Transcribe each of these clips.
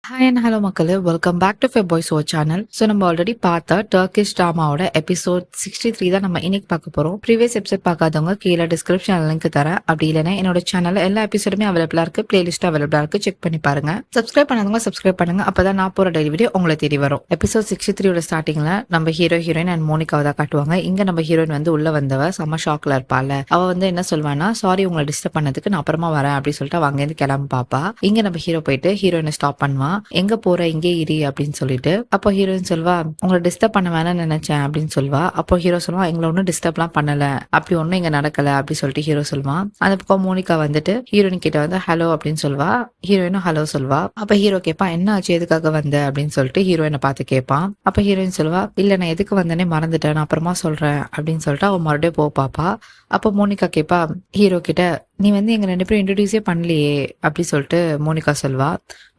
Hi and hello மக்களே, welcome back to ஃபெப் பாய்ஸ் ஓ சேனல். ஸோ நம்ம ஆல்ரெடி பார்த்த டர்க்கிஷ் ட்ராமாவோட எபிசோட் 63 தான் நம்ம இன்னைக்கு பார்க்க போகிறோம். ப்ரீவியஸ் எபிசோட் பார்க்காதவங்க கீழே டிஸ்கிரிப்ஷன் லிங்க் தரேன். அப்படி இல்லைன்னா என்னோட சேனலில் எல்லா எபிசோடுமே அவைலபிளாக இருக்குது, பிளேலிஸ்ட் அவைலபிளாக இருக்குது, செக் பண்ணி பாருங்க. சப்ஸ்கிரைப் பண்ணாதவங்க சப்ஸ்கிரைப் பண்ணுங்க, அப்போ தான் நான் போகிற டெய்லி வீடியோ உங்களை தேடி வரும். எபிசோட் 63யோட ஸ்டார்டிங்கில் நம்ம ஹீரோயின் அண்ட் மோனிகாவை தான் காட்டுவாங்க. இங்கே நம்ம ஹீரோயின் வந்து உள்ள வந்தவ செம்ம ஷாக்ல இருப்பாள். அவள் வந்து என்ன சொல்வானா, சாரி உங்களை டிஸ்டர்ப் பண்ணதுக்கு, நான் அப்புறமா வரேன் அப்படின்னு சொல்லிட்டு அவ அங்கேருந்து கிளம்ப பாப்பா. இங்கே நம்ம ஹீரோ போயிட்டு ஹீரோயினை ஸ்டாப் பண்ணுவான். எங்க போற, இங்கே இரு அப்படின்னு சொல்லிட்டு. அப்போ ஹீரோயின் சொல்வா, உங்களை டிஸ்டர்ப் பண்ண வேணாம்னு நினைச்சேன் அப்படின்னு சொல்வா. அப்போ ஹீரோ சொல்லுவா, எங்களை ஒன்றும் டிஸ்டர்ப்லாம் பண்ணல, அப்படி ஒன்றும் இங்க நடக்கல அப்படி சொல்லிட்டு ஹீரோ சொல்லுவான். அந்த பக்கம் மோனிகா வந்துட்டு ஹீரோயின் கிட்ட வந்து ஹலோ அப்படின்னு சொல்வா. ஹீரோயினும் ஹலோ சொல்வா. அப்ப ஹீரோ கேட்பான், என்ன ஆச்சு, எதுக்காக வந்த அப்படின்னு சொல்லிட்டு ஹீரோயினை பார்த்து கேட்பான். அப்ப ஹீரோயின் சொல்வா, இல்ல நான் எதுக்கு வந்தேனே மறந்துட்டேன், நான் அப்புறமா சொல்றேன் அப்படின்னு சொல்லிட்டு அவன் மறுபடியும் போ பாப்பா. அப்போ மோனிகா கேட்பா ஹீரோ கிட்ட, நீ வந்து எங்க 2 பேரும் இன்ட்ரடியூஸே பண்ணலையே அப்படி சொல்லிட்டு மோனிகா சொல்வா.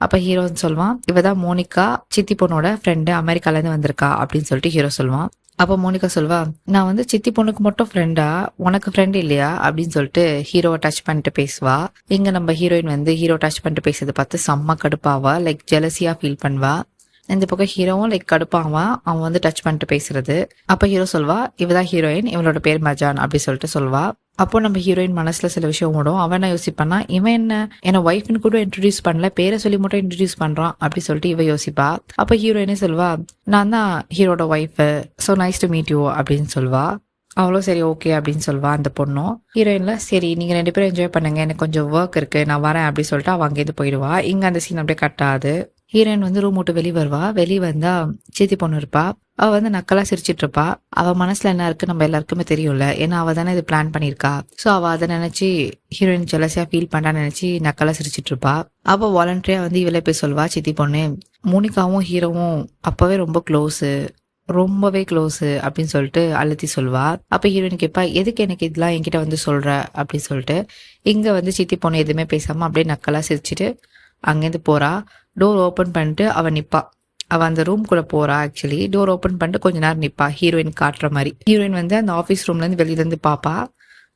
அப்ப ஹீரோன்னு சொல்வான், இவதான் மோனிகா, சித்தி பொண்ணோட ஃப்ரெண்டு, அமெரிக்கால இருந்து வந்திருக்கா அப்படின்னு சொல்லிட்டு ஹீரோ சொல்லுவான். அப்ப மோனிகா சொல்வா, நான் வந்து சித்தி பொண்ணுக்கு மட்டும் ஃப்ரெண்டா, உனக்கு ஃப்ரெண்ட் இல்லையா அப்படின்னு சொல்லிட்டு ஹீரோவை டச் பண்ணிட்டு பேசுவா. இங்க நம்ம ஹீரோயின் வந்து ஹீரோ டச் பண்ணிட்டு பேசுறதை பார்த்து செம்ம கடுப்பாவா, லைக் ஜெலசியா ஃபீல் பண்ணுவா. இந்த பக்கம் ஹீரோவும் லைக் கடுப்பாவான் அவன் வந்து டச் பண்ணிட்டு பேசுறது. அப்ப ஹீரோ சொல்வா, இவதான் ஹீரோயின், இவளோட பேர் மஜான் அப்படி சொல்லிட்டு சொல்வா. அப்போ நம்ம ஹீரோயின் மனசுல சில விஷயம் ஓடும். அவன் என்ன யோசிப்பானா, இவன் என்ன ஒய்ஃப்னு கூட இன்ட்ரடியூஸ் பண்ணல, பேரை சொல்லி மட்டும் இன்ட்ரடியூஸ் பண்றான் அப்படி சொல்லிட்டு இவ யோசிப்பா. அப்ப ஹீரோயினே சொல்வா, நான் தான் ஹீரோட wife, so nice to meet you அப்படின்னு சொல்வா. அவ்வளோ சரி ஓகே அப்படின்னு சொல்வா அந்த பொண்ணும். ஹீரோயின்ல சரி நீங்க 2 பேரும் என்ஜாய் பண்ணுங்க, எனக்கு கொஞ்சம் ஒர்க் இருக்கு, நான் வரேன் அப்படி சொல்லிட்டு அவ அங்கேருந்து போயிடுவா. இங்க அந்த சீன் அப்படியே கட் ஆகுது. ஹீரோயின் வந்து ரூம் விட்டு வெளியே வருவா. வெளியே வந்தா சித்தி பொண்ணு இருப்பா. அவ வந்து நக்கலா சிரிச்சிட்டு இருப்பா. அவ மனசுல என்ன இருக்கு நம்ம எல்லாருக்குமே தெரியும்ல, ஏன்னா அவ தானே இது பிளான் பண்ணிருக்கா. சோ அவ அதை நினைச்சு ஹீரோயின் ஜெலசியா ஃபீல் பண்றான்னு நினைச்சு நக்கலா சிரிச்சிட்டு இருப்பா. அவ வாலண்டரியா வந்து இவளே போய் சொல்வா, சித்தி பொண்ணு, மோனிகாவும் ஹீரோவும் அப்பவே ரொம்ப ரொம்பவே க்ளோஸு அப்படின்னு சொல்லிட்டு அழுத்தி சொல்வா. அப்போ ஹீரோயின் கேட்பா, எதுக்கு எனக்கு இதெல்லாம் என்கிட்ட வந்து சொல்ற அப்படின்னு சொல்லிட்டு. இங்க வந்து சித்தி பொண்ணு எதுவுமே பேசாம அப்படியே நக்கலா சிரிச்சிட்டு அங்கேருந்து போறா. டோர் ஓப்பன் பண்ணிட்டு அவ நிப்பா. அவ அந்த ரூம்குள்ள போறா. ஆக்சுவலி டோர் ஓப்பன் பண்ணிட்டு கொஞ்ச நேரம் நிப்பா, ஹீரோயின் காட்டுற மாதிரி. ஹீரோயின் வந்து அந்த ஆஃபீஸ் ரூம்ல இருந்து வெளியில இருந்து பாப்பா.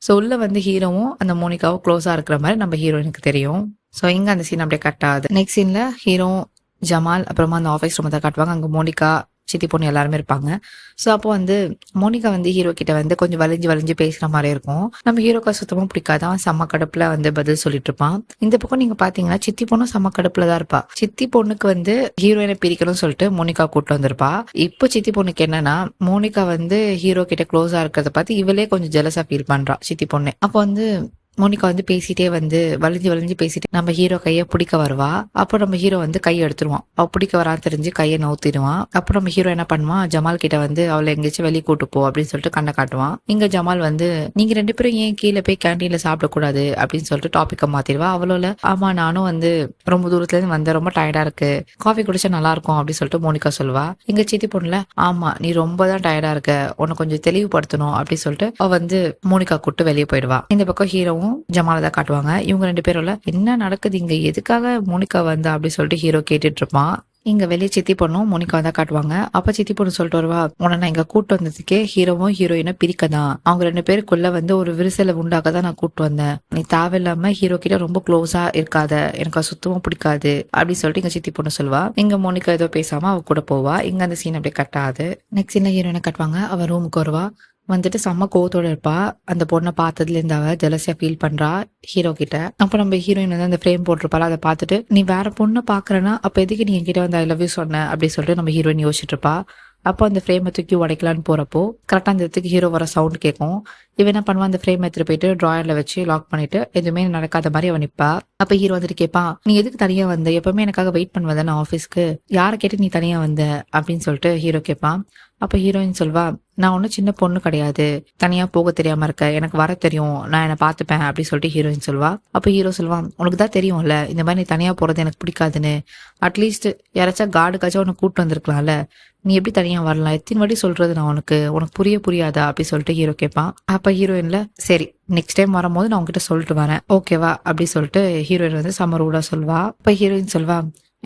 ஸோ உள்ள வந்து ஹீரோவும் அந்த மோனிகாவும் க்ளோஸா இருக்கிற மாதிரி நம்ம ஹீரோயினுக்கு தெரியும். ஸோ இங்க அந்த சீன் அப்படியே கட் ஆகுது. நெக்ஸ்ட் சீன்ல ஹீரோ, ஜமால், அப்புறமா அந்த ஆஃபீஸ் ரூம் தான் காட்டுவாங்க. அங்க மோனிகா, சித்தி பொண்ணு எல்லாருமே இருப்பாங்க. ஸோ அப்போ வந்து மோனிகா வந்து ஹீரோ கிட்ட வந்து கொஞ்சம் வலிஞ்சு பேசுற மாதிரி இருக்கும். நம்ம ஹீரோக்கா சுத்தமா பிடிக்காது. அவன் செம்ம கடுப்புல வந்து பதில் சொல்லிட்டு இருப்பான். இந்த பக்கம் நீங்க பாத்தீங்கன்னா சித்தி பொண்ணும் செம்ம கடுப்புல தான் இருப்பா. சித்தி பொண்ணுக்கு வந்து ஹீரோயினை பிரிக்கணும்னு சொல்லிட்டு மோனிகா கூட்டு வந்திருப்பா. இப்போ சித்தி பொண்ணுக்கு என்னன்னா, மோனிகா வந்து ஹீரோ கிட்ட க்ளோஸா இருக்கிறத பார்த்து இவளே கொஞ்சம் ஜெலஸா ஃபீல் பண்றா சித்தி பொண்ணு. அப்போ வந்து மோனிகா வந்து பேசிட்டே வந்து வலிஞ்சு பேசிட்டு நம்ம ஹீரோ கையை பிடிக்க வருவா. அப்போ நம்ம ஹீரோ வந்து கையை எடுத்துருவான். அவ பிடிக்க வரான்னு தெரிஞ்சு கையை நவுத்திடுவான். அப்புறம் நம்ம ஹீரோ என்ன பண்ணுவான், ஜமால் கிட்ட வந்து அவளை எங்கேயாச்சும் வெளியே கூட்டு போ அப்படின்னு சொல்லிட்டு கண்ணை காட்டுவான். இங்க ஜமால் வந்து, நீங்க 2 பேரும் ஏன் கீழே போய் கேண்டீன்ல சாப்பிடக்கூடாது அப்படின்னு சொல்லிட்டு டாபிக்க மாத்திடுவா. அவளோல, ஆமா நானும் வந்து ரொம்ப தூரத்துல இருந்து வந்தேன், ரொம்ப டயர்டா இருக்கு, காஃபி குடிச்சா நல்லா இருக்கும் அப்படின்னு சொல்லிட்டு மோனிகா சொல்வா. இங்க சித்தி பொண்ணுல, ஆமா நீ ரொம்ப தான் டயர்டா இருக்க, உன்னை கொஞ்சம் தெளிவுபடுத்தணும் அப்படின்னு சொல்லிட்டு அவ வந்து மோனிகா கூட்டு வெளியே போயிடுவா. இந்த பக்கம் ஹீரோவும் ஜமால தான் காட்டுவாங்க. இவங்க 2 பேரும் என்ன நடக்குது இங்க, எதுக்காக மோனிகா வந்தா அப்படி சொல்லிட்டு ஹீரோ கேட்டுட்டு இருப்பான். இங்க வெளியே சித்தி பொண்ணும் மோனிகா தான் காட்டுவாங்க. அப்ப சித்தி பொண்ணு சொல்லிட்டு வருவா, உன்னை நான் இங்க கூட்டு வந்ததுக்கே ஹீரோவும் ஹீரோயினும் பிரிக்கதான், அவங்க 2 பேருக்குள்ள வந்து ஒரு விரிசலை உண்டாக்க தான் நான் கூட்டு வந்தேன். நீ தேவையில்லாம ஹீரோ கிட்ட ரொம்ப க்ளோஸா இருக்காத, எனக்கு சுத்தமா பிடிக்காது அப்படின்னு சொல்லிட்டு இங்க சித்தி பொண்ணு சொல்வா. இங்க மோனிகா ஏதோ பேசாம அவ கூட போவா. இங்க அந்த சீன் அப்படியே கட்டாது. நெக்ஸ்ட் சீன்ல ஹீரோயினை காட்டுவாங்க. அவ ரூமுக்கு வருவா. வந்துட்டு செம்ம கோவத்தோட இருப்பா. அந்த பொண்ணை பார்த்ததுல இருந்து அவ ஜெலசியா ஃபீல் பண்றா ஹீரோ கிட்ட. அப்ப நம்ம ஹீரோயின் வந்து அந்த ஃப்ரேம் போட்டிருப்பாள். அதை பார்த்துட்டு, நீ வேற பொண்ணை பாக்குறனா அப்ப எதுக்கு நீ என்கிட்ட வந்து ஐ லவ் யூ சொன்ன அப்படின்னு சொல்லிட்டு நம்ம ஹீரோயின் யோசிச்சுட்டு இருப்பா. அப்போ அந்த ஃப்ரேமை தூக்கி உடைக்கலான்னு போறப்போ கரெக்டா அந்த இடத்துக்கு ஹீரோ வர சவுண்ட் கேட்கும். இவன் என்ன பண்ணுவான், அந்த ஃப்ரேம் எடுத்துட்டு போயிட்டு டிராயர்ல வச்சு லாக் பண்ணிட்டு எதுவுமே நடக்காத மாதிரி அவன் நிப்பா. அப்ப ஹீரோ வந்துட்டு கேட்பான், நீ எதுக்கு தனியா வந்த, எப்பவுமே எனக்காக வெயிட் பண்ணுவ தானே ஆஃபீஸ்க்கு, யாரை கேட்டு நீ தனியா வந்த அப்படின்னு சொல்லிட்டு ஹீரோ கேட்பான். அப்ப ஹீரோயின் சொல்வா, நான் ஒன்னும் சின்ன பொண்ணு கிடையாது, தனியா போக தெரியாம இருக்க, எனக்கு வர தெரியும், நான் என்ன பாத்துப்பேன் அப்படின்னு சொல்லிட்டு ஹீரோயின் சொல்வா. அப்ப ஹீரோ சொல்வான், உனக்கு தான் தெரியும்ல இந்த மாதிரி நீ தனியா போறது எனக்கு பிடிக்காதுன்னு, அட்லீஸ்ட் யாராச்சும் கார்டுக்காச்சும் உனக்கு கூட்டு வந்திருக்கலாம்ல, நீ எப்படி தனியா வரலாம், எத்தனை வாட்டி சொல்றது நான் உனக்கு புரியாதா அப்படி சொல்லிட்டு ஹீரோ கேட்பான். அப்ப ஹீரோயின்ல, சரி நெக்ஸ்ட் டைம் வரும்போது நான் உங்ககிட்ட சொல்லிட்டு வரேன் ஓகேவா அப்படி சொல்லிட்டு ஹீரோயின் வந்து சம்ம ரூடா சொல்வா. அப்ப ஹீரோயின் சொல்வா,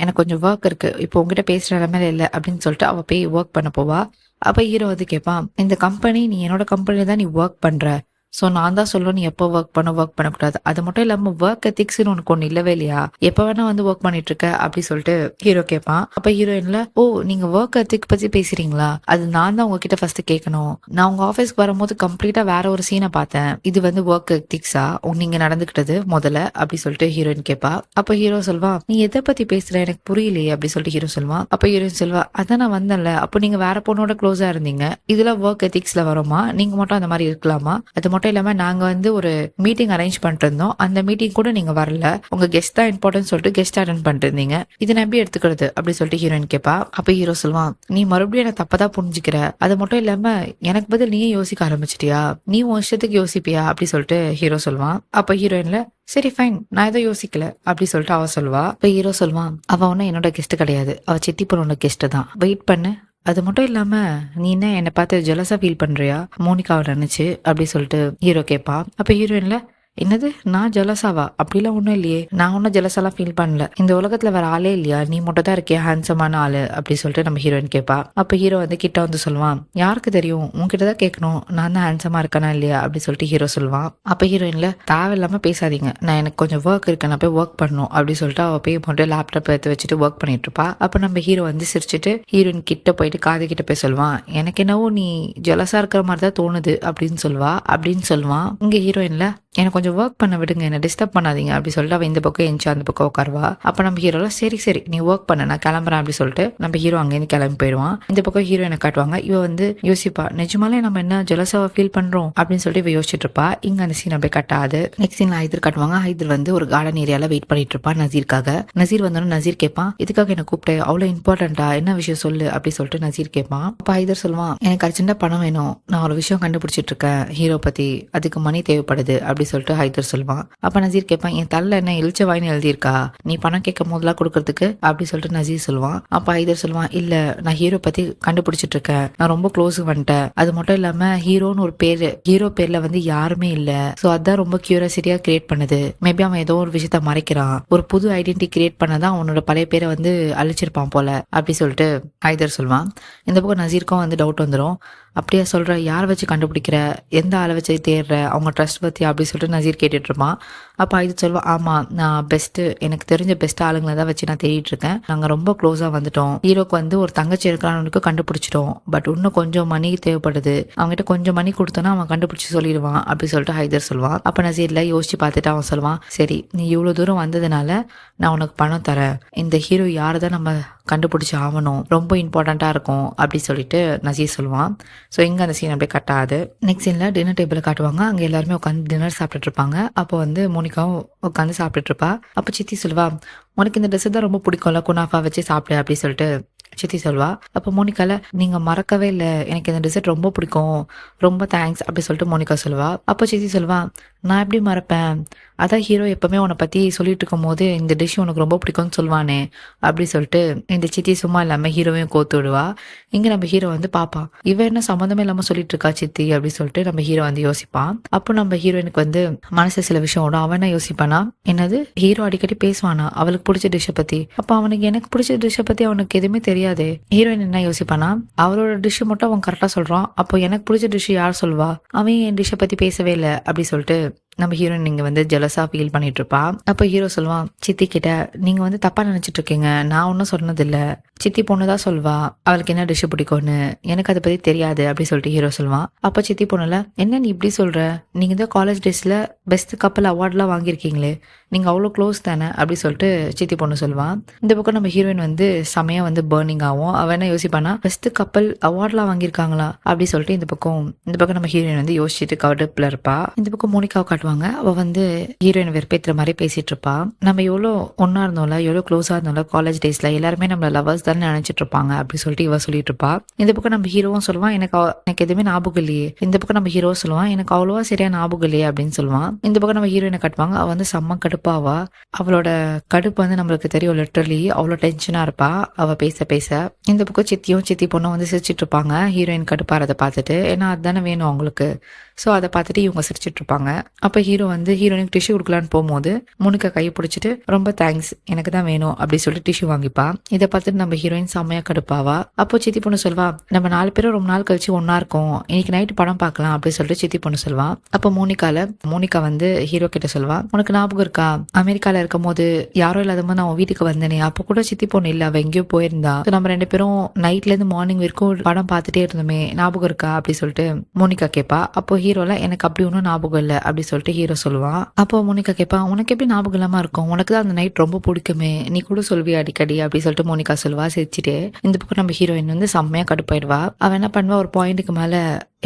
எனக்கு கொஞ்சம் ஒர்க் இருக்கு, இப்போ உங்ககிட்ட பேசுற நிலைமையில இல்லை அப்படின்னு சொல்லிட்டு அவ போய் ஒர்க் பண்ண போவா. அப்ப ஹீரோ வந்து கேட்பான், இந்த கம்பெனி நீ என்னோட கம்பெனில தான் நீ ஒர்க் பண்ற, ஸோ நான் தான் சொல்லுவேன், நீ எப்போ ஒர்க் பண்ணக்கூடாது. அது மட்டும் இல்லாம ஒர்க் எத்திக்ஸ்ன்னு உனக்கு ஒண்ணு இல்லவே இல்லையா? எப்ப வேணா வந்து ஒர்க் பண்ணிட்டு இருக்க அப்படி சொல்லிட்டு ஹீரோ கேட்பான். அப்ப ஹீரோயின்ல, ஓ நீங்க ஒர்க் எத்திக் பத்தி பேசுறீங்களா? அது நான் தான் உங்ககிட்ட ஃபர்ஸ்ட் கேட்கணும். நான் உங்க ஆஃபீஸ்க்கு வரும்போது கம்ப்ளீட்டா வேற ஒரு சீனை பார்த்தேன். இது வந்து ஒர்க் எத்திக்ஸா நீங்க நடந்துக்கிட்டது முதல்ல அப்படி சொல்லிட்டு ஹீரோயின் கேட்பா. அப்ப ஹீரோ சொல்வா, நீ எதை பத்தி பேசுற எனக்கு புரியலையே அப்படி சொல்லிட்டு ஹீரோ சொல்லுவான். அப்ப ஹீரோயின் சொல்வா, அதான் நான் வந்தேன்ல, அப்போ நீங்க வேற பொண்ணோட க்ளோஸா இருந்தீங்க, இதெல்லாம் ஒர்க் எத்திக்ஸ்ல வருமா? நீங்க மட்டும் அந்த மாதிரி இருக்கலாமா? அது மட்டும் இல்லாம நாங்க வந்து ஒரு மீட்டிங் அரேஞ்ச் பண்ணிட்டு இருந்தோம், அந்த மீட்டிங் கூட நீங்க வரல, உங்க கெஸ்ட் தான் இம்பார்ட்டன்ட் சொல்லிட்டு கெஸ்ட் அட்டென்ட் பண்ணிட்டு இருந்தீங்க, இதை நான் எப்படி எடுத்துக்கிறது அப்படி சொல்லிட்டு ஹீரோயின் கேட்பா. அப்ப ஹீரோ சொல்லுவான், நீ மறுபடியும் என்ன தப்பதான் புரிஞ்சுக்கிற, அது மட்டும் இல்லாம எனக்கு பதில் நீயே யோசிக்க ஆரம்பிச்சிட்டியா, நீ உன் இஷ்டத்துக்கு யோசிப்பியா அப்படி சொல்லிட்டு ஹீரோ சொல்லுவான். அப்ப ஹீரோயின்ல, சரி ஃபைன், நான் எதுவும் யோசிக்கல அப்படி சொல்லிட்டு அவ சொல்வா. இப்ப ஹீரோ சொல்லுவான், அவ ஒன்னும் என்னோட கெஸ்ட் கிடையாது, அவ சித்தி பொண்ணோட கெஸ்ட் தான், வெயிட் பண்ணு. அது மட்டும் இல்லாம நீ என்ன என்னை பார்த்து ஜெலஸா ஃபீல் பண்றியா மோனிகாவை நினைச்சு அப்படி சொல்லிட்டு ஹீரோ கேட்பா. அப்ப ஹீரோயின்ல, என்னது நான் ஜெலஸாவா? அப்படிலாம் ஒன்றும் இல்லையே, நான் ஒன்றும் ஜெலஸாலாம் ஃபீல் பண்ணல, இந்த உலகத்துல வேற ஆளே இல்லையா, நீ மட்டும் தான் இருக்கியா ஹேண்ட்ஸமான ஆளு அப்படி சொல்லிட்டு நம்ம ஹீரோயின் கேட்பா. அப்ப ஹீரோ வந்து கிட்ட வந்து சொல்லுவான், யாருக்கு தெரியும், உன்கிட்ட தான் கேட்கணும், நான் தான் ஹேண்ட்ஸமா இருக்கனா இல்லையா அப்படி சொல்லிட்டு ஹீரோ சொல்லுவான். அப்ப ஹீரோயின்ல, தேவையில்லாம பேசாதீங்க, நான் எனக்கு கொஞ்சம் ஒர்க் இருக்கு, நான் போய் ஒர்க் பண்ணணும் அப்படி சொல்லிட்டு அவ போய் மட்டும் லேப்டாப் எடுத்து வச்சுட்டு ஒர்க் பண்ணிட்டு இருப்பா. அப்ப நம்ம ஹீரோ வந்து சிரிச்சுட்டு ஹீரோயின் கிட்ட போயிட்டு காது கிட்ட போய் சொல்லுவான், எனக்கு என்னவோ நீ ஜெலஸா இருக்கிற மாதிரி தான் தோணுது அப்படின்னு சொல்லுவான். இங்க ஹீரோயின்ல, எனக்கு கொஞ்சம் ஒர்க் பண்ண விடுங்க, என்ன டிஸ்டர்ப் பண்ணாதீங்க அப்படி சொல்லிட்டு அவ இந்த பக்கம் எஞ்சி அந்த பக்கம் உட்காருவா. அப்ப நம்ம ஹீரோல, சரி சரி நீ ஒர்க் பண்ண, நான் கிளம்புறேன் அப்படி சொல்லிட்டு நம்ம ஹீரோ அங்கேருந்து கிளம்பி போயிடுவான். இந்த பக்கம் ஹீரோயினை காட்டுவாங்க. இவ வந்து யோசிப்பா, நிஜமாலே நம்ம என்ன ஜெலஸாவை ஃபீல் பண்றோம் அப்படின்னு சொல்லிட்டு இவ யோசிச்சுட்டு இருப்பா. இங்க அந்த சீன் அப்படியே கட்டாது. நெக்ஸ்ட் சீன்ல ஹைதர் காட்டுவாங்க. ஹைதர் வந்து ஒரு கார்டன் ஏரியால வெயிட் பண்ணிட்டு இருப்பான் நசீருக்காக. நசீர் வந்தோன்னு நசீர் கேட்பான், இதுக்காக என்ன கூப்பிட்டு அவ்வளவு இம்பார்ட்டண்டா, என்ன விஷயம் சொல்லு அப்படி சொல்லிட்டு நசீர் கேட்பான். அப்ப ஹைதர் சொல்லுவான், எனக்கு அர்ஜென்ட்டா பணம் வேணும், நான் ஒரு விஷயம் கண்டுபிடிச்சிட்டு இருக்கேன் ஹீரோ பத்தி, அதுக்கு மணி தேவைப்படுது அப்படி சொல்லிட்டு ஹைதர் சொல்லுவான். அப்ப நசீர் கேட்பான், என் தள்ள என்ன எழுச்ச வாயின்னு எழுதியிருக்கா, நீ பணம் கேட்கும் போதெல்லாம் கொடுக்கறதுக்கு அப்படி சொல்லிட்டு நசீர் சொல்லுவான். அப்ப ஹைதர் சொல்லுவான், இல்ல நான் ஹீரோ பத்தி கண்டுபிடிச்சிட்டு இருக்கேன், நான் ரொம்ப க்ளோஸ் வந்துட்டேன், அது மட்டும் இல்லாம ஹீரோன்னு ஒரு பேரு, ஹீரோ பேர்ல வந்து யாருமே இல்ல, சோ அதான் ரொம்ப கியூரியாசிட்டியா கிரியேட் பண்ணுது, மேபி அவன் ஏதோ ஒரு விஷயத்த மறைக்கிறான், ஒரு புது ஐடென்டிட்டி கிரியேட் பண்ணதான் அவனோட பழைய பேரை வந்து அழிச்சிருப்பான் போல அப்படி சொல்லிட்டு ஹைதர் சொல்லுவான். இந்த பக்கம் நசீருக்கும் வந்து டவுட் வந்துடும். அப்படியா சொல்ற, யாரை வச்சு கண்டுபிடிக்கிற, எந்த ஆளை வச்சு தேடுற, அவங்க ட்ரஸ்ட் பத்தி அப்படி சொல்லிட்டு நசீர் கேட்டுட்டு இருப்பான். அப்ப இது சொல்லுவான், ஆமா நான் பெஸ்ட், எனக்கு தெரிஞ்ச பெஸ்ட் ஆளுங்களை தான் வச்சு நான் தேடிட்டு இருக்கேன், நாங்க ரொம்ப க்ளோஸா வந்துட்டோம், ஹீரோக்கு வந்து ஒரு தங்கச்சி இருக்கிறான்னு கண்டுபிடிச்சிட்டோம், பட் இன்னும் கொஞ்சம் மணி தேவைப்படுது, அவங்ககிட்ட கொஞ்சம் மணி கொடுத்தோன்னா அவன் கண்டுபிடிச்சு சொல்லிடுவான் அப்படி சொல்லிட்டு ஹைதர் சொல்லுவான். அப்ப நசீர்ல யோசிச்சு பார்த்துட்டு அவன் சொல்லுவான், சரி நீ இவ்வளவு தூரம் வந்ததுனால நான் உனக்கு பணம் தரேன், இந்த ஹீரோ யாருதான் நம்ம கண்டுபிடிச்சு ஆகணும், ரொம்ப இம்பார்ட்டண்டா இருக்கும் அப்படி சொல்லிட்டு நசீர் சொல்லுவான். ஸோ இங்கே அந்த சீன் அப்படியே கட்டாது. நெக்ஸ்ட் சீனில் டின்னர் டேபிள் காட்டுவாங்க. அங்கே எல்லாருமே உட்காந்து டின்னர் சாப்பிட்டுட்டு இருப்பாங்க. அப்போ வந்து மோனிகாவும் உட்காந்து சாப்பிட்டுட்டு இருப்பா. அப்போ சித்தி சொல்வா, உனக்கு இந்த ட்ரெஸ் தான் ரொம்ப பிடிக்கும்ல, குனாஃபா வச்சு சாப்பிடு அப்படி சொல்லிட்டு சித்தி சொல்வா. அப்போ மோனிகால, நீங்க மறக்கவே இல்லை, எனக்கு இந்த டிசர்ட் ரொம்ப பிடிக்கும், ரொம்ப தேங்க்ஸ் அப்படி சொல்லிட்டு மோனிகா சொல்வா. அப்போ சித்தி சொல்வா, நான் எப்படி மறப்பேன், அதான் ஹீரோ எப்பவுமே உன்னை பத்தி சொல்லிட்டு இருக்கும் போது இந்த டிஷ் உனக்கு ரொம்ப பிடிக்கும்னு சொல்லுவானே அப்படி சொல்லிட்டு இந்த சித்தி சும்மா இல்லாம ஹீரோவையும் கோத்து விடுவா. இங்க நம்ம ஹீரோ வந்து பாப்பான், இவ என்ன சம்மந்தமே இல்லாம சொல்லிட்டு இருக்கா சித்தி அப்படி சொல்லிட்டு நம்ம ஹீரோ வந்து யோசிப்பான். அப்போ நம்ம ஹீரோயினுக்கு வந்து மனசு சில விஷயம் ஓடும். அவன் என்ன யோசிப்பானா, என்னது ஹீரோ அடிக்கடி பேசுவானா அவளுக்கு பிடிச்ச டிஷ்ஷை பத்தி, அப்ப அவனுக்கு எனக்கு பிடிச்ச டிஷ்ஷை பத்தி அவனுக்கு எதுவுமே தெரியாது. ஹீரோயின் என்ன யோசிப்பானா, அவரோட டிஷ் மட்டும் அவன் கரெக்டா சொல்றான், அப்போ எனக்கு பிடிச்ச டிஷ் யார் சொல்வா, அவன் என் டிஷ்ஷை பத்தி பேசவே இல்லை அப்படி சொல்லிட்டு நம்ம ஹீரோயின் நீங்க வந்து ஜெலஸா ஃபீல் பண்ணிட்டு இருப்பா. அப்ப ஹீரோ சொல்லுவான் சித்தி கிட்ட, நீங்க வந்து தப்பா நினைச்சிட்டு இருக்கீங்க, நான் ஒன்னும் சொன்னது இல்ல, சித்தி பொண்ணுதான் சொல்வா அவளுக்கு என்ன டிஷ் பிடிக்கும்னு, எனக்கு அதை பத்தி தெரியாது அப்படி சொல்லிட்டு ஹீரோ சொல்லுவான். அப்ப சித்தி பொண்ணுல, என்ன நீ இப்படி சொல்ற, நீங்க தான் காலேஜ் டேஸ்ல பெஸ்ட் கப்பல் அவார்ட்லாம் வாங்கியிருக்கீங்களே, நீங்க அவ்வளோ க்ளோஸ் தானே அப்படி சொல்லிட்டு சித்தி பொண்ணு சொல்லுவான். இந்த பக்கம் நம்ம ஹீரோயின் வந்து செமையா வந்து பர்னிங் ஆகும். அவன் என்ன யோசிப்பானா, பெஸ்ட் கப்பல் அவார்ட்லாம் வாங்கியிருக்காங்களா அப்படி சொல்லிட்டு இந்த பக்கம் நம்ம ஹீரோயின் வந்து யோசிச்சுட்டு கடுப்புல இருப்பா. இந்த பக்கம் மோனிகாவை காட்டுவாங்க. அவ வந்து ஹீரோயின் வெறுப்பேத்துற மாதிரி பேசிட்டு இருப்பா. நம்ம எவ்வளோ ஒன்னா இருந்தோம்ல, எவ்வளோ க்ளோஸா இருந்தோம்ல காலேஜ் டேஸ்ல, எல்லாருமே நம்ம லவர்ஸ் தானே நினைச்சிட்டு இருப்பாங்க அப்படி சொல்லிட்டு இவ சொல்லிட்டு இருப்பா. இந்த பக்கம் நம்ம ஹீரோவும் சொல்லுவான், எனக்கு எதுவுமே ஞாபகம் இல்லையே. இந்த பக்கம் நம்ம ஹீரோ சொல்லுவான், எனக்கு அவ்வளவா சரியா ஞாபகம் இல்லையே அப்படின்னு சொல்லுவான். இந்த பக்கம் நம்ம ஹீரோயினை காட்டுவாங்க. அவ வந்து செம்ம கடுப்பாவா. அவளோட கடுப்பு வந்து நம்மளுக்கு தெரியும், லிட்டரலி அவ்வளோ டென்ஷனா இருப்பா அவ பேச. இந்த பக்கம் சித்தி பொண்ணும் வந்து சிரிச்சிட்டு இருப்பாங்க ஹீரோயின் கடுப்பாறதை பார்த்துட்டு. ஏன்னா அதுதானே வேணும் அவங்களுக்கு. ஸோ அதை பார்த்துட்டு இவங்க சிரிச்சிட்டு இருப்பாங்க. அப்போ ஹீரோ வந்து ஹீரோயினுக்கு டிஷ்யூ கொடுக்கலான்னு போகும்போது மோனிகா கையை பிடிச்சிட்டு ரொம்ப தேங்க்ஸ் எனக்கு தான் வேணும் அப்படின்னு சொல்லிட்டு டிஷ்யூ வாங்கிப்பா. இதை பார்த்துட்டு நம்ம ஹீரோயின் செம்மையா கடுப்பாவா. அப்போ சித்தி பொண்ணு சொல்வா, நம்ம 4 பேரும் ரொம்ப நாள் கழிச்சு ஒன்னா இருக்கோம், இன்னைக்கு நைட்டு படம் பார்க்கலாம் அப்படின்னு சொல்லிட்டு சித்தி பொண்ணு சொல்வா. அப்போ மோனிகா வந்து ஹீரோ கிட்ட சொல்வா, உனக்கு ஞாபகம் இருக்கா அமெரிக்கால இருக்கும் போது யாரும் இல்லாத போது நான் வீட்டுக்கு வந்தேனே, அப்போ கூட சித்தி பொண்ணு இல்ல, அவ எங்கேயோ போயிருந்தா, நம்ம 2 பேரும் நைட்ல இருந்து மார்னிங் வரைக்கும் படம் பார்த்துட்டே இருந்தோமே, ஞாபகம் இருக்கா அப்படி சொல்லிட்டு மோனிகா கேட்பா. அப்போ ஹீரோல எனக்கு அப்படி ஒன்றும் ஞாபகம் இல்லை அப்படி சொல்லிட்டு ஹீரோ சொல்லுவான். அப்போ மோனிகா கேட்பா, உனக்கு எப்படி ஞாபகம் இல்லாம இருக்கும், உனக்கு தான் அந்த நைட் ரொம்ப பிடிக்குமே, நீ கூட சொல்வி அடிக்கடி அப்படி சொல்லிட்டு மோனிகா சொல்லுவா சிரிச்சுட்டு. இந்த பக்கம் நம்ம ஹீரோயின் வந்து செம்மையா கடுப்பாயிடுவா. அவ என்ன பண்ணுவா, ஒரு பாயிண்ட்டுக்கு மேல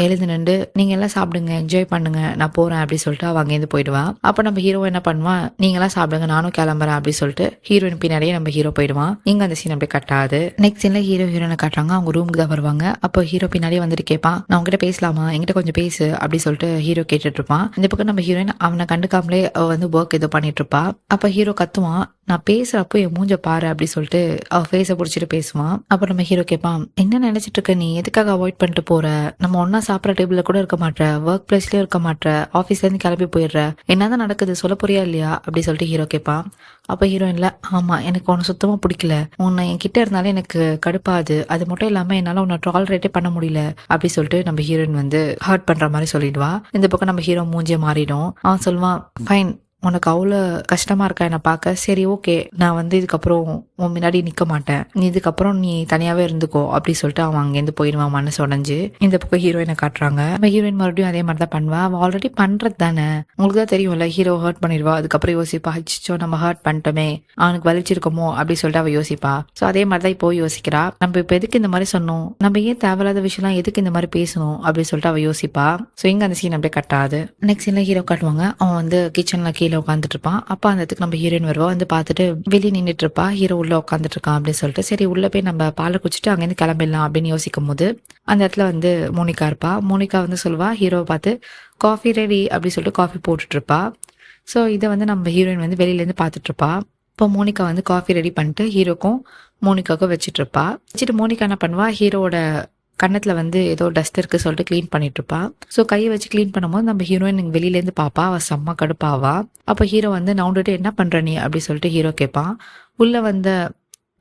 எழுந்து நின்று நீங்க எல்லாம் சாப்பிடுங்க, என்ஜாய் பண்ணுங்க, நான் போறேன் அப்படி சொல்லிட்டு அவ அங்கேருந்து போயிடுவான். அப்ப நம்ம ஹீரோ என்ன பண்ணுவான், நீங்க எல்லாம் சாப்பிடுங்க நானும் கிளம்புறேன் அப்படி சொல்லிட்டு ஹீரோயின் பின்னாடியே நம்ம ஹீரோ போயிடுவான். இங்க அந்த சீன் அப்படியே கட்டாது. நெக்ஸ்ட் சீன்ல ஹீரோயினை காட்டுறாங்க, அவங்க ரூமுக்கு தான் வருவாங்க. அப்போ ஹீரோ பின்னாடியே வந்துட்டு கேட்பான், நான் உங்ககிட்ட பேசலாமா, என்கிட்ட கொஞ்சம் பேசு அப்படி சொல்லிட்டு ஹீரோ கேட்டுட்டு இருப்பான். இந்த பக்கம் நம்ம ஹீரோயின் அவனை கண்டுக்காமலே அவ வந்து ஒர்க் ஏதோ பண்ணிட்டு இருப்பா. அப்ப ஹீரோ கத்துவான், நான் பேசுறப்போ என் மூஞ்ச பாரு அப்படி சொல்லிட்டு அவ ஃபேஸை பிடிச்சிட்டு பேசுவான். அப்ப நம்ம ஹீரோ கேட்பான், என்ன நினைச்சிட்டு இருக்க நீ, எதுக்காக அவாய்ட் பண்ணிட்டு போற, நம்ம ஒன்னா சாப்பிட்ற டேபிள்ல கூட இருக்க மாட்டேற, ஒர்க் பிளேஸ்லயும் இருக்க மாட்டேற, ஆஃபீஸ்ல இருந்து கிளம்பி போயிடுற, என்னதான் நடக்குது சொல்ல போறியா இல்லையா அப்படி சொல்லிட்டு ஹீரோ கேட்பான். அப்ப ஹீரோயின்ல, ஆமா எனக்கு உன்னை சுத்தமா பிடிக்கல, உன்னை என்கிட்ட இருந்தாலே எனக்கு கடுப்பாது, அது மட்டும் இல்லாம என்னால உன்னை டாலரேட்டே பண்ண முடியல அப்படி சொல்லிட்டு நம்ம ஹீரோயின் வந்து ஹர்ட் பண்ற மாதிரி சொல்லிடுவா. இந்த பக்கம் நம்ம ஹீரோ மூஞ்சிய மாறிடும். அவன் சொல்லுவான், ஃபைன் உனக்கு அவ்வளோ கஷ்டமா இருக்கா என்னை பார்க்க, சரி ஓகே நான் வந்து இதுக்கப்புறம் உன் முன்னாடி நிற்க மாட்டேன், நீ இதுக்கப்புறம் நீ தனியாவே இருந்துக்கோ அப்படி சொல்லிட்டு அவன் அங்கேருந்து போயிடுவான் மனசு உடஞ்சு. இந்த பக்கம் ஹீரோயினை காட்டுறாங்க. நம்ம ஹீரோயின் மறுபடியும் அதே மாதிரி தான் பண்ணுவா. அவள் ஆல்ரெடி பண்றது தானே, உங்களுக்கு தான் தெரியும்ல, ஹீரோ ஹர்ட் பண்ணிடுவா. அதுக்கப்புறம் யோசிப்பா, அச்சோ நம்ம ஹர்ட் பண்ணிட்டோமே, அவனுக்கு வலிச்சிருக்கோமோ அப்படி சொல்லிட்டு அவள் யோசிப்பா. ஸோ அதே மாதிரி தான் இப்போ யோசிக்கிறா, நம்ம இப்போ எதுக்கு இந்த மாதிரி சொன்னோம், நம்ம ஏன் தேவையில்லாத விஷயம்லாம் எதுக்கு இந்த மாதிரி பேசணும் அப்படி சொல்லிட்டு அவள் யோசிப்பா. ஸோ இங்கே அந்த சீன் அப்படியே கட்டாது. நெக்ஸ்ட் சீன்ல ஹீரோ காட்டுவாங்க, அவன் வந்து கிச்சன்ல கீழே உட்காந்துட்டு இருப்பான். அப்ப அந்த இடத்துக்கு நம்ம ஹீரோயின் வருவா. வந்து பார்த்துட்டு வெளியே நின்றுட்டு இருப்பா. ஹீரோ உள்ள உட்காந்துட்டு இருக்கான் அப்படின்னு சொல்லிட்டு, சரி உள்ள போய் நம்ம பாலை குடிச்சிட்டு அங்கேருந்து கிளம்பிடலாம் அப்படின்னு யோசிக்கும் போது அந்த இடத்துல வந்து மோனிகா இருப்பா. மோனிகா வந்து சொல்லுவா ஹீரோவை பார்த்து, காஃபி ரெடி அப்படின்னு சொல்லிட்டு காஃபி போட்டுட்டு இருப்பா. ஸோ இதை வந்து நம்ம ஹீரோயின் வந்து வெளியிலேருந்து பார்த்துட்டு இருப்பா. இப்போ மோனிகா வந்து காஃபி ரெடி பண்ணிட்டு ஹீரோக்கும் மோனிகாவுக்கும் வச்சுட்டு இருப்பா. வச்சுட்டு மோனிகா என்ன பண்ணுவா, ஹீரோட கன்னத்துல வந்து ஏதோ டஸ்ட் இருக்கு சொல்லிட்டு கிளீன் பண்ணிட்டு இருப்பா. ஸோ கையை வச்சு கிளீன் பண்ணும்போது நம்ம ஹீரோயின் வெளியிலேருந்து பாப்பா. அவ செம்ம கடுப்பாவா. அப்போ ஹீரோ வந்து நவுண்டுட்டு என்ன பண்ற நீ அப்படி சொல்லிட்டு ஹீரோ கேட்பான். உள்ள வந்த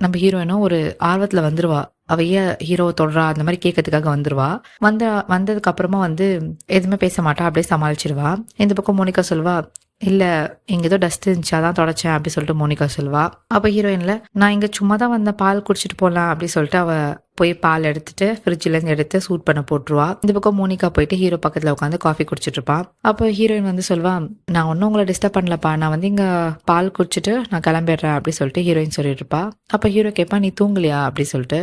நம்ம ஹீரோயினும் ஒரு ஆர்வத்துல வந்துருவா. அவ ஏன் ஹீரோவை தொடரா அந்த மாதிரி கேட்கறதுக்காக வந்துருவா. வந்ததுக்கு அப்புறமா வந்து எதுவுமே பேச மாட்டா, அப்படியே சமாளிச்சிருவா. இந்த பக்கம் மோனிகா சொல்வா, இல்ல இங்க ஏதோ டஸ்ட் இருந்துச்சு அதான் தொடச்சேன் அப்படி சொல்லிட்டு மோனிகா சொல்வா. அப்ப ஹீரோயின்ல, நான் இங்க சும்மா தான் வந்த பால் குடிச்சிட்டு போலாம் அப்படி சொல்லிட்டு அவ போய் பால் எடுத்துட்டு ஃப்ரிட்ஜ்ல இருந்து எடுத்து சூட் பண்ண போட்டுருவா. இந்த பக்கம் மோனிகா போயிட்டு ஹீரோ பக்கத்துல உட்காந்து காஃபி குடிச்சிட்டு இருப்பா. அப்போ ஹீரோயின் வந்து சொல்வா, நான் ஒன்னும் உங்களை டிஸ்டர்ப் பண்ணலப்பா, நான் வந்து இங்க பால் குடிச்சிட்டு நான் கிளம்பிடுறேன் அப்படி சொல்லிட்டு ஹீரோயின் சொல்லிட்டு இருப்பா. அப்ப ஹீரோ கேட்பா, நீ தூங்கலையா அப்படி சொல்லிட்டு.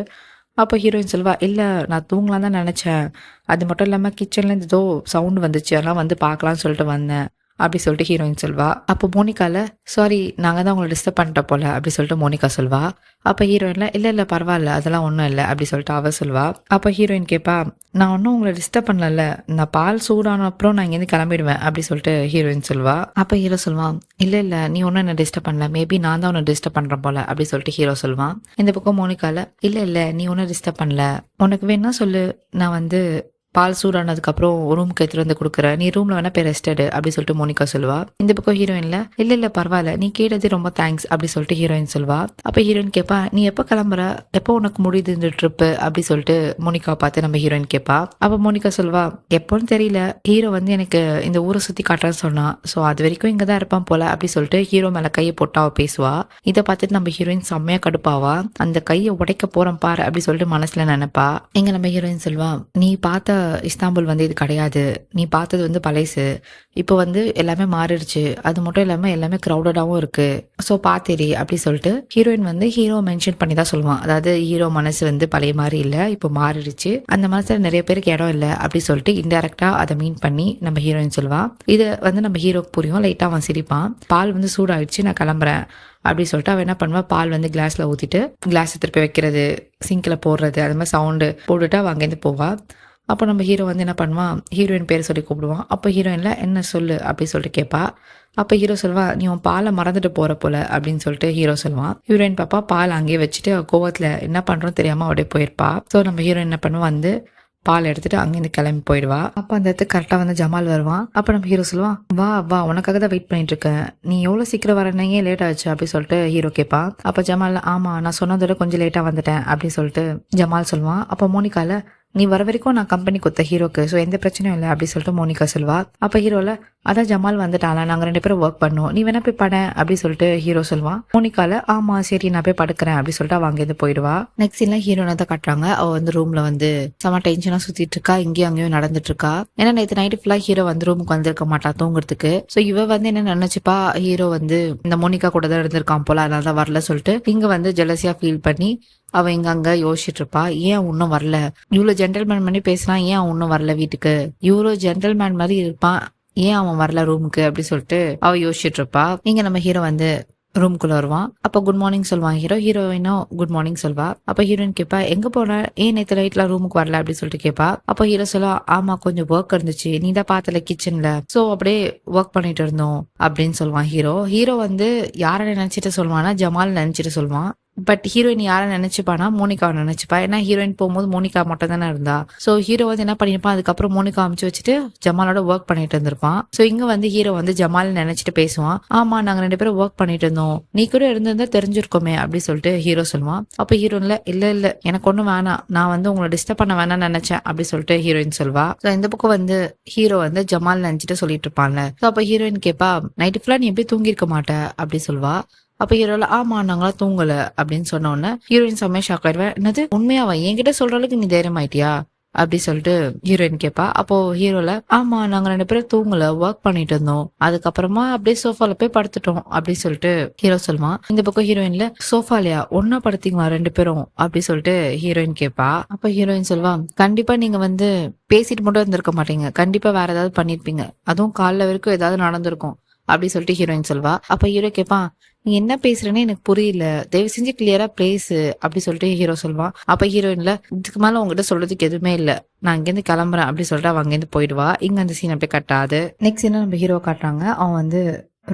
அப்போ ஹீரோயின் சொல்வா, இல்ல நான் தூங்கலாம் தான் நினைச்சேன், அது மட்டும் இல்லாம கிச்சன்ல இருந்து ஏதோ சவுண்ட் வந்துச்சு, அதெல்லாம் வந்து பார்க்கலாம்னு சொல்லிட்டு வந்தேன் அப்படி சொல்லிட்டு ஹீரோயின் சொல்வா. அப்போ மோனிகால, சாரி நாங்கள் தான் உங்களை டிஸ்டர்ப் பண்ணிட்ட போல அப்படி சொல்லிட்டு மோனிகா சொல்வா. அப்போ ஹீரோயின்ல, இல்லை பரவாயில்ல அதெல்லாம் ஒன்றும் இல்லை அப்படி சொல்லிட்டு அவ சொல்வா. அப்போ ஹீரோயின் கேட்பா, நான் ஒன்றும் உங்களை டிஸ்டர்ப் பண்ணல, நான் பால் சூடான அப்புறம் நான் இங்கேருந்து கிளம்பிடுவேன் அப்படி சொல்லிட்டு ஹீரோயின் சொல்வா. அப்போ ஹீரோ சொல்வான், இல்லை நீ ஒன்றும் என்ன டிஸ்டர்ப் பண்ணல, மேபி நான் தான் உன்னை டிஸ்டர்ப் பண்ணுறேன் போல அப்படி சொல்லிட்டு ஹீரோ சொல்வான். இந்த பக்கம் மோனிகால, இல்லை நீ ஒன்றும் டிஸ்டர்ப் பண்ணல, உனக்கு வேணா சொல்லு, நான் வந்து பால் சூடானதுக்கு அப்புறம் ரூமுக்கு எடுத்துட்டு வந்து கொடுக்குறேன், நீ ரூம்ல வேணா போய் ரெஸ்ட் எடு அப்படி சொல்லிட்டு மோனிகா சொல்வா. இந்த பக்கம் ஹீரோயின்ல, இல்ல பரவாயில்ல நீ கேட்டது ரொம்ப தேங்க்ஸ் அப்படி சொல்லிட்டு ஹீரோயின் சொல்வா. அப்ப ஹீரோயின் கேட்பா, நீ எப்போ கிளம்புற, எப்போ உனக்கு முடியுது இந்த ட்ரிப்பு அப்படி சொல்லிட்டு மோனிகா பார்த்து நம்ம ஹீரோயின் கேட்பா. அப்ப மோனிகா சொல்வா, எப்போன்னு தெரியல, ஹீரோ வந்து எனக்கு இந்த ஊரை சுத்தி காட்டுறேன்னு சொன்னா, ஸோ அது வரைக்கும் இங்க தான் இருப்பான் போல அப்படி சொல்லிட்டு ஹீரோ மேல கையை போட்டு அவ பேசுவா. இதை பார்த்துட்டு நம்ம ஹீரோயின் செம்மையா கடுப்பாவா. அந்த கையை உடைக்க போறேன் பாரு அப்படி சொல்லிட்டு மனசுல நினைப்பா. எங்க நம்ம ஹீரோயின் சொல்வா, நீ பார்த்த இஸ்தாம்புல் வந்து இது கிடையாது, நீ பார்த்தது வந்து பழைசு, இப்போ வந்து எல்லாமே மாறிடுச்சு, அது மட்டும் இல்லாம எல்லாமே க்ரௌடடாகவும் இருக்கு, ஸோ பாத்தேரி அப்படி சொல்லிட்டு ஹீரோயின் வந்து ஹீரோ மென்ஷன் பண்ணி தான் சொல்லுவான். அதாவது ஹீரோ மனசு வந்து பழைய மாதிரி இல்லை, இப்போ மாறிடுச்சு, அந்த மனசுல நிறைய பேருக்கு இடம் இல்லை அப்படி சொல்லிட்டு இன்டெரக்டா அதை மீன் பண்ணி நம்ம ஹீரோயின் சொல்லுவா. இதை வந்து நம்ம ஹீரோக்கு புரியும். லைட்டா அவன் சிரிப்பான். பால் வந்து சூடாயிடுச்சு நான் கிளம்புறேன் அப்படி சொல்லிட்டு அவன் என்ன பண்ணுவா, பால் வந்து கிளாஸ்ல ஊத்திட்டு கிளாஸ் திருப்பி வைக்கிறது, சிங்க்ல போடுறது, அது மாதிரி சவுண்டு போட்டுட்டு அவ அங்கேருந்து போவா. அப்போ நம்ம ஹீரோ வந்து என்ன பண்ணுவான், ஹீரோயின் பேர் சொல்லி கூப்பிடுவான். அப்போ ஹீரோயின்ல என்ன சொல்லு அப்படி சொல்லிட்டு கேட்பா. அப்போ ஹீரோ சொல்வா, நீ உன் பாலை மறந்துட்டு போற போல அப்படின்னு சொல்லிட்டு ஹீரோ சொல்லுவான். ஹீரோயின் பாப்பா பால் அங்கேயே வச்சுட்டு கோவத்துல என்ன பண்றோம் தெரியாம அப்படியே போயிருப்பா. ஸோ நம்ம ஹீரோயின் என்ன பண்ணுவா, வந்து பால் எடுத்துட்டு அங்கேருந்து கிளம்பி போயிடுவா. அப்ப அந்த இடத்துக்கு கரெக்டா வந்து ஜமால் வருவான். அப்ப நம்ம ஹீரோ சொல்லுவான், வா வா உனக்காக தான் வெயிட் பண்ணிட்டு இருக்கேன், நீ எவ்வளவு சீக்கிரம் வரேன், ஏன் லேட் ஆச்சு அப்படின்னு சொல்லிட்டு ஹீரோ கேட்பா. அப்ப ஜமால், ஆமா நான் சொன்னதோட கொஞ்சம் லேட்டா வந்துட்டேன் அப்படின்னு சொல்லிட்டு ஜமால் சொல்லுவான். அப்ப மோனிகால, நீ வர வரைக்கும் நான் கம்பெனி கொடுத்த ஹீரோக்கு, ஸோ எந்த பிரச்சனையும் இல்லை அப்படின்னு சொல்லிட்டு மோனிகா சொல்வா. அப்ப ஹீரோல, அதான் ஜமால் வந்துட்டால, நாங்க 2 பேரும் ஒர்க் பண்ணோம், நீ வேணா போய் பட அப்படின்னு சொல்லிட்டு ஹீரோ சொல்லுவான். மோனிகால, ஆமா சரி நான் போய் படுக்கிறேன் அப்படின்னு சொல்லிட்டு அவ அங்கேருந்து போயிடுவா. நெக்ஸ்ட் இல்லை ஹீரோனை தான் காட்டுறாங்க. அவ வந்து ரூம்ல வந்து செம டென்ஷனா சுத்திட்டு இருக்கா, இங்கேயும் அங்கேயும் நடந்துட்டு இருக்கா. ஏன்னா நேற்று நைட்டு ஃபுல்லா ஹீரோ வந்து ரூமுக்கு வந்திருக்க மாட்டா தூங்குறதுக்கு. ஸோ இவ வந்து என்ன நினைச்சுப்பா, ஹீரோ வந்து இந்த மோனிகா கூட தான் இருந்திருக்கான் போல, அதனால தான் வரல சொல்லிட்டு இங்க வந்து ஜெலசியா ஃபீல் பண்ணி அவ இங்க அங்க யோசிச்சுட்டு இருப்பா. ஏன் இன்னும் வரல, இவ்வளவு ஜென்டல்மேன் பண்ணி பேசலாம், ஏன் அவன் இன்னும் வரல வீட்டுக்கு, இவ்வளவு ஜென்டல்மேன் மாதிரி இருப்பான், ஏன் அவன் வரல ரூமுக்கு அப்படி சொல்லிட்டு அவ யோசிச்சுட்டு இருப்பா. இங்க நம்ம ஹீரோ வந்து ரூம்குள்ள வருவான். அப்ப குட் மார்னிங் சொல்லுவான் ஹீரோ. ஹீரோயினும் குட் மார்னிங் சொல்வா. அப்ப ஹீரோயின் கேட்பா, எங்க போன, ஏன் நேற்று நைட்ல ரூமுக்கு வரல அப்படின்னு சொல்லிட்டு கேட்பா. அப்ப ஹீரோ சொல்லுவா, ஆமா கொஞ்சம் ஒர்க் இருந்துச்சு, நீ தான் பார்த்தல கிச்சன்ல, சோ அப்படியே ஒர்க் பண்ணிட்டு இருந்தோம் அப்படின்னு சொல்லுவான் ஹீரோ. ஹீரோ வந்து யாரை நினைச்சிட்டு சொல்லுவான்னா ஜமால் நினைச்சிட்டு சொல்லுவான். பட் ஹீரோயின் யாரை நினைச்சுப்பானா, மோனிகாவை நினைச்சுப்பா. ஏன்னா ஹீரோயின் போகும்போது மோனிகா மட்டும் தானே இருந்தா. சோ ஹீரோ வந்து என்ன பண்ணிருப்பான், அதுக்கப்புறம் மோனிகா அமுச்சு வச்சுட்டு ஜமாலோட ஒர்க் பண்ணிட்டு இருந்திருப்பான். சோ இங்க வந்து ஹீரோ வந்து ஜமால் நினைச்சிட்டு பேசுவான். ஆமா நாங்க 2 பேரும் ஒர்க் பண்ணிட்டு இருந்தோம், நீ கூட இருந்திருந்தா தெரிஞ்சிருக்கோமே அப்படி சொல்லிட்டு ஹீரோ சொல்லுவான். அப்ப ஹீரோன்ல, இல்ல எனக்கு ஒண்ணும் வேணாம், நான் வந்து உங்களை டிஸ்டர்ப் பண்ண வேணாம்னு நினைச்சேன் அப்படி சொல்லிட்டு ஹீரோயின் சொல்வா. சோ இந்த பக்கம் வந்து ஹீரோ வந்து ஜமால் நினைச்சிட்டு சொல்லிட்டு இருப்பான்ல. சோ அப்ப ஹீரோயின் கேட்பா, நைட்டு ஃபுல்லா நீ எப்படி தூங்கிருக்க மாட்ட அப்படி சொல்வா. அப்ப ஹீரோல, ஆமா நாங்களா தூங்கல அப்படின்னு சொன்ன உடனே ஹீரோயின் செம்மையா ஷாக் ஆயிடுவேன். என்னது உண்மையாவா, என்கிட்ட சொல்ற அளவுக்கு நீ தைரியம் ஆயிட்டியா அப்படி சொல்லிட்டு ஹீரோயின் கேட்பா. அப்போ ஹீரோல, ஆமா நாங்க 2 பேரும் தூங்கல, ஒர்க் பண்ணிட்டு இருந்தோம், அதுக்கப்புறமா அப்படியே சோஃபால போய் படுத்துட்டோம் அப்படி சொல்லிட்டு ஹீரோ சொல்லுவான். இந்த பக்கம் ஹீரோயின்ல, சோஃபாலையா ஒன்னா படுத்தீங்களா 2 பேரும் அப்படி சொல்லிட்டு ஹீரோயின் கேட்பா. அப்ப ஹீரோயின் சொல்லுவா, கண்டிப்பா நீங்க வந்து பேசிட்டு மட்டும் இருந்திருக்க மாட்டீங்க, கண்டிப்பா வேற ஏதாவது பண்ணிருப்பீங்க, அதுவும் காலைல வரைக்கும் ஏதாவது நடந்திருக்கும் அப்படி சொல்லிட்டு ஹீரோயின் சொல்வா. அப்ப ஹீரோ கேட்பான், நீ என்ன பேசுறேன்னு எனக்கு புரியல, தயவு செஞ்சு கிளியரா பேசு அப்படி சொல்லிட்டு ஹீரோ சொல்வான். அப்ப ஹீரோயின்ல, இதுக்கு மேல உங்ககிட்ட சொல்றதுக்கு எதுவுமே இல்ல, நான் இங்கேருந்து கிளம்புறேன் அப்படி சொல்லிட்டு அவ அங்கேருந்து போயிடுவா. இங்க அந்த சீன் அப்படியே கட்டாது. நெக்ஸ்ட் என்ன நம்ம ஹீரோ காட்டுறாங்க. அவன் வந்து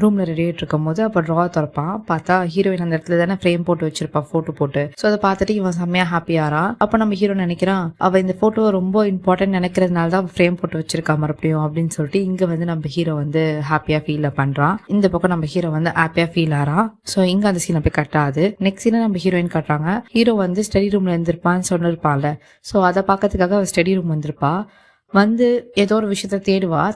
ரூம்ல ரெடி ஆகிட்டு இருக்கும் போது அப்ப ட்ரா திறப்பான். பார்த்தா ஹீரோயின் அந்த இடத்துல தானே ஃப்ரேம் போட்டு வச்சிருப்பா, போட்டோ போட்டு. ஸோ அதை பார்த்துட்டு இவன் செம்மையா ஹாப்பியாரா. அப்ப நம்ம ஹீரோ நினைக்கிறான், அவ இந்த போட்டோ ரொம்ப இம்பார்ட்டன்ட் நினைக்கிறதுனால தான் ஃப்ரேம் போட்டு வச்சிருக்கா மறுபடியும் அப்படின்னு சொல்லிட்டு இங்க வந்து நம்ம ஹீரோ வந்து ஹாப்பியா ஃபீல் பண்றான். இந்த பக்கம் நம்ம ஹீரோ வந்து ஹாப்பியா ஃபீல் ஆறான். ஸோ இங்க அந்த சீன் போய் கட்டாது. நெக்ஸ்ட் சீனை நம்ம ஹீரோயின் காட்டுறாங்க. ஹீரோ வந்து ஸ்டடி ரூம்ல இருந்திருப்பான்னு சொன்னிருப்பான்ல. ஸோ அதை பார்க்கறதுக்காக அவ ஸ்டடி ரூம் வந்திருப்பா. வந்து ஏதோ ஒரு விஷயத்த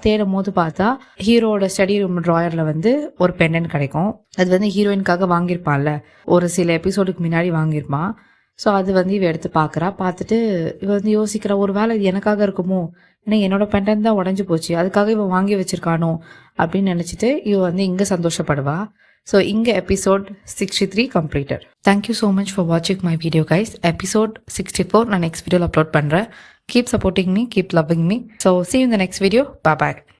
தேடும் போது பார்த்தா ஹீரோட ஸ்டடி ரூம் ட்ராயர்ல வந்து ஒரு பெண்டன்ட் கிடைக்கும். அது வந்து ஹீரோயினுக்காக வாங்கியிருப்பான்ல, ஒரு சில எபிசோடுக்கு முன்னாடி வாங்கியிருப்பான். ஸோ அது வந்து இவ எடுத்து பார்த்துட்டு இவ வந்து யோசிக்கிறா, ஒரு வேளை இது எனக்காக இருக்குமோ, ஏன்னா என்னோட பெண்டன்ட் தான் உடஞ்சி போச்சு, அதுக்காக இவ வாங்கி வச்சிருக்கானோ அப்படின்னு நினைச்சிட்டு இவ வந்து இங்க சந்தோஷப்படுவா. So, inga episode 63 completed. Thank you so much for watching my video guys. Episode 64 na next video upload pandra. Keep supporting me, keep loving me. So, see you in the next video. Bye bye.